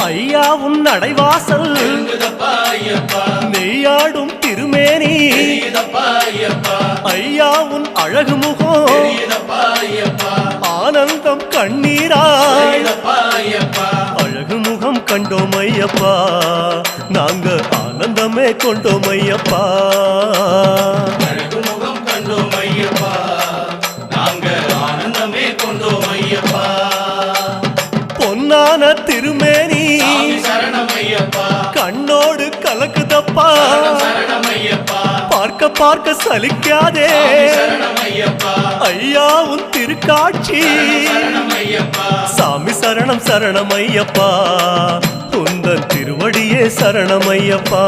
ஐயா உன் நடைவாசல் நெய்யாடும் திருமேனி ஐயா உன் அழகு முகம் ஆனந்தம் கண்ணீராய் அழகு முகம் கண்டோம் ஐயப்பா நாங்க ஆனந்தமே கொண்டோம் ஐயப்பா அழகு முகம் கண்டோம் ஐயப்பா நாங்க ஆனந்தமே கொண்டோம் ஐயப்பா பொன்னான திருமேனி சரணமையப்பா கண்ணோடு கலக்குதப்பா சரணமையப்பா பார்க்க பார்க்க சலிக்காதே சரணமையப்பா ஐயா உன் திருக்காட்சி சரணமையப்பா சாமி சரணம் சரணமையப்பா உந்தன் திருவடியே சரணமையப்பா